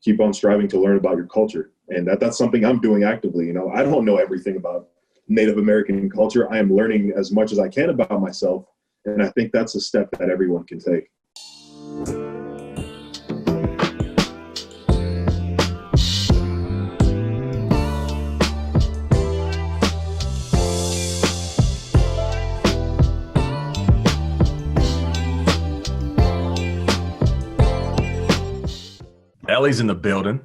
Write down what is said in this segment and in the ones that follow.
keep on striving to learn about your culture. And that's something I'm doing actively. You know, I don't know everything about Native American culture. I am learning as much as I can about myself. And I think that's a step that everyone can take. Ellie's in the building.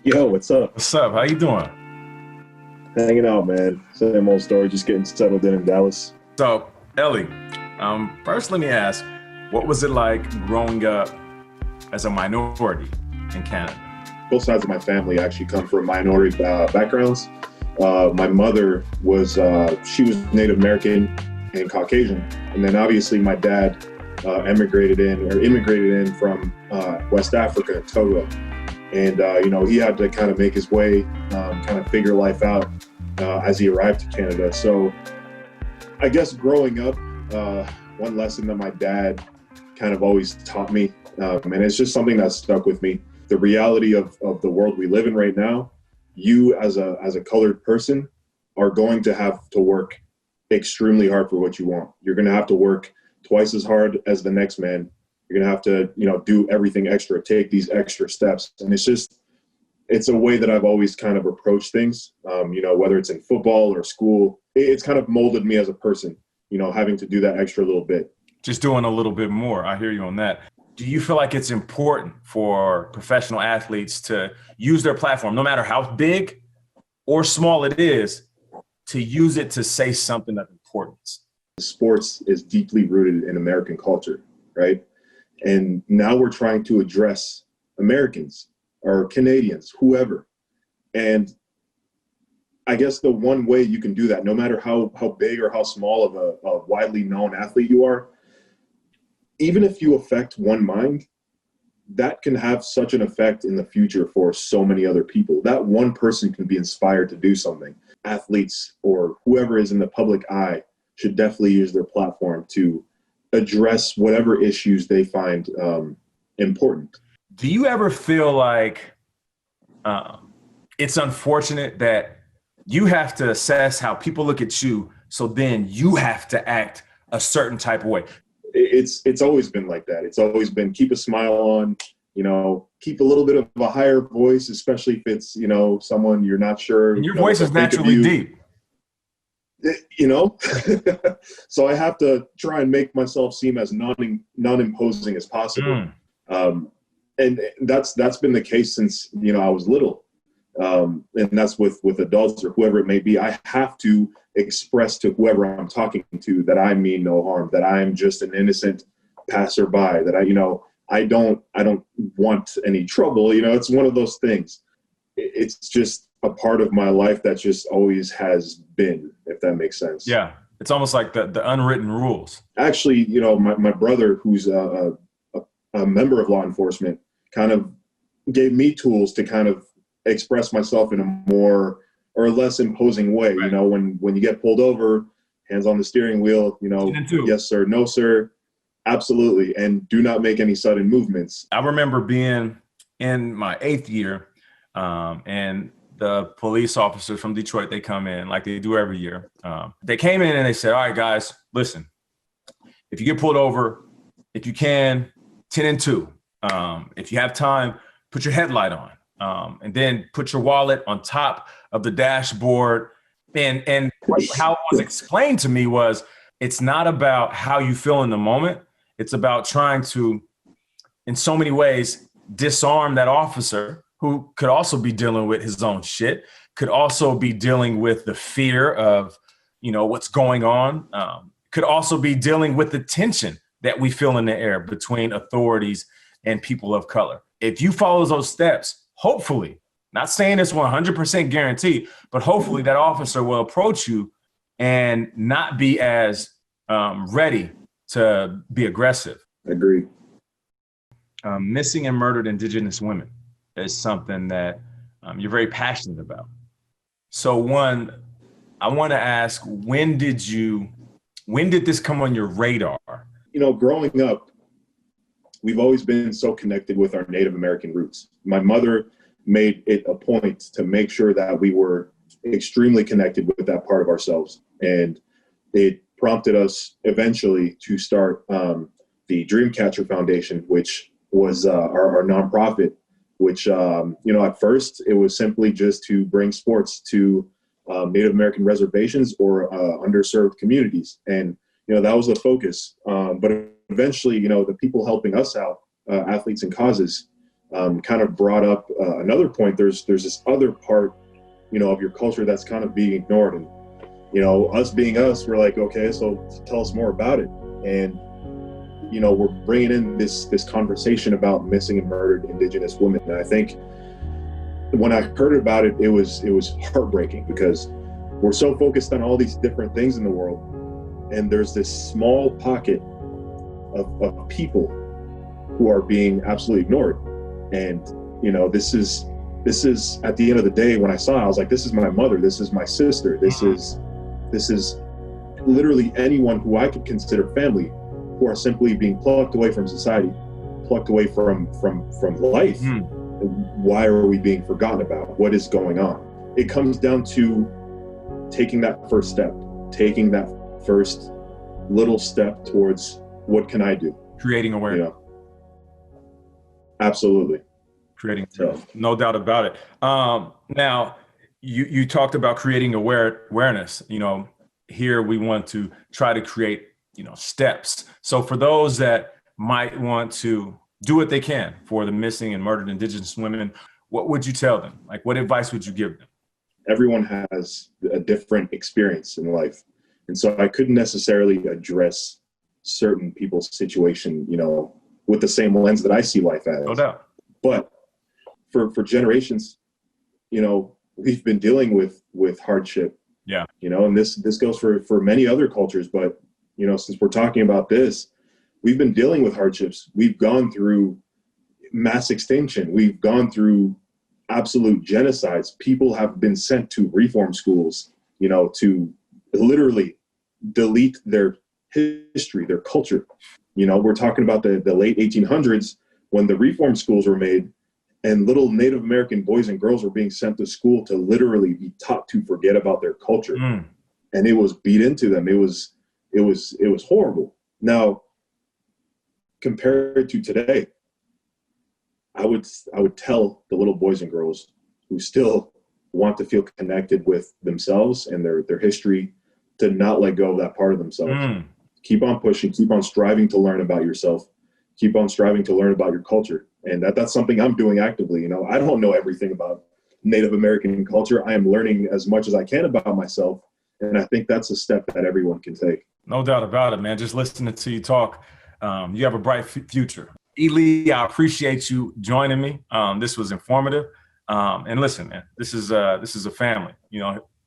Yo, what's up? What's up? How you doing? Hanging out, man. Same old story, just getting settled in Dallas. So, Ellie, first let me ask, what was it like growing up as a minority in Canada? Both sides of my family actually come from minority backgrounds. My mother was, she was Native American and Caucasian. And then obviously my dad immigrated in from West Africa, Togo. And, you know, he had to kind of make his way, kind of figure life out as he arrived to Canada. So I guess growing up, one lesson that my dad kind of always taught me, and it's just something that stuck with me, the reality of the world we live in right now, you as a colored person are going to have to work extremely hard for what you want. You're going to have to work twice as hard as the next man. You're going to have to, you know, do everything extra, take these extra steps. And it's a way that I've always kind of approached things, you know, whether it's in football or school, it's kind of molded me as a person, you know, having to do that extra little bit. Just doing a little bit more. I hear you on that. Do you feel like it's important for professional athletes to use their platform, no matter how big or small it is, to use it to say something of importance? Sports is deeply rooted in American culture, right? And now we're trying to address Americans or Canadians, whoever. And I guess the one way you can do that, no matter how big or how small of a widely known athlete you are, even if you affect one mind, that can have such an effect in the future for so many other people. That one person can be inspired to do something. Athletes or whoever is in the public eye should definitely use their platform to address whatever issues they find important. Do you ever feel like it's unfortunate that you have to assess how people look at you, so then you have to act a certain type of way? It's always been like that. It's always been keep a smile on, you know, keep a little bit of a higher voice, especially if it's, you know, someone you're not sure. And your voice is naturally deep. You know, so I have to try and make myself seem as non-imposing as possible. And that's been the case since, you know, I was little. And that's with adults or whoever it may be. I have to express to whoever I'm talking to that I mean no harm, that I'm just an innocent passerby, that I don't want any trouble. You know, it's one of those things. It's just a part of my life that just always has been, if that makes sense. Yeah. It's almost like the unwritten rules. Actually, you know, my brother, who's a member of law enforcement, kind of gave me tools to kind of express myself in a more or less imposing way. Right. You know, when you get pulled over, hands on the steering wheel, you know, yes, sir, no, sir. Absolutely. And do not make any sudden movements. I remember being in my 8th year, and the police officers from Detroit, they come in like they do every year. They came in and they said, all right, guys, listen, if you get pulled over, if you can, 10 and 2. If you have time, put your headlight on, and then put your wallet on top of the dashboard. And how it was explained to me was, it's not about how you feel in the moment. It's about trying to, in so many ways, disarm that officer who could also be dealing with his own shit, could also be dealing with the fear of, you know, what's going on, could also be dealing with the tension that we feel in the air between authorities and people of color. If you follow those steps, hopefully, not saying it's 100% guaranteed, but hopefully that officer will approach you and not be as ready to be aggressive. Agreed. Missing and murdered Indigenous women is something that you're very passionate about. So one, I want to ask, when did this come on your radar? You know, growing up, we've always been so connected with our Native American roots. My mother made it a point to make sure that we were extremely connected with that part of ourselves. And it prompted us eventually to start the DreamCatcher Foundation, which was our nonprofit, which, at first it was simply just to bring sports to Native American reservations or underserved communities. And, that was the focus. But eventually, the people helping us out, athletes and causes, kind of brought up another point. There's this other part, of your culture that's kind of being ignored. And, us being us, we're like, okay, so tell us more about it. And, we're bringing in this conversation about missing and murdered Indigenous women. And I think when I heard about it, it was heartbreaking, because we're so focused on all these different things in the world. And there's this small pocket of people who are being absolutely ignored. And, this is at the end of the day, when I saw it, I was like, this is my mother, this is my sister, this is literally anyone who I could consider family, who are simply being plucked away from society, plucked away from life. Why are we being forgotten about? What is going on? It comes down to taking that first step, taking that first little step towards, what can I do? Creating awareness. Absolutely. Creating, no doubt about it. Now, you talked about creating awareness. Here we want to try to create, steps. So for those that might want to do what they can for the missing and murdered Indigenous women, what would you tell them? Like, what advice would you give them? Everyone has a different experience in life. And so I couldn't necessarily address certain people's situation, with the same lens that I see life as. No doubt. But for generations, we've been dealing with hardship. Yeah. And this goes for many other cultures. But, since we're talking about this, we've been dealing with hardships. We've gone through mass extinction. We've gone through absolute genocides. People have been sent to reform schools, to literally delete their history, their culture. We're talking about the late 1800s, when the reform schools were made, and little Native American boys and girls were being sent to school to literally be taught to forget about their culture. And it was beat into them. It was horrible. Now, compared to today, I would tell the little boys and girls who still want to feel connected with themselves and their history, to not let go of that part of themselves. Keep on pushing, keep on striving to learn about yourself, keep on striving to learn about your culture. And that's something I'm doing actively. I don't know everything about Native American culture. I am learning as much as I can about myself. And I think that's a step that everyone can take. No doubt about it, man. Just listening to you talk, you have a bright future. Eli, I appreciate you joining me. This was informative. And listen, man, this is a family.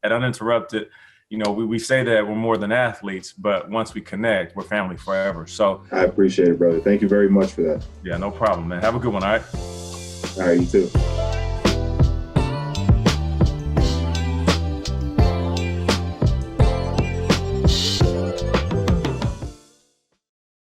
At Uninterrupted, we say that we're more than athletes, but once we connect, we're family forever. So I appreciate it, brother. Thank you very much for that. Yeah, no problem, man. Have a good one. All right. All right, you too.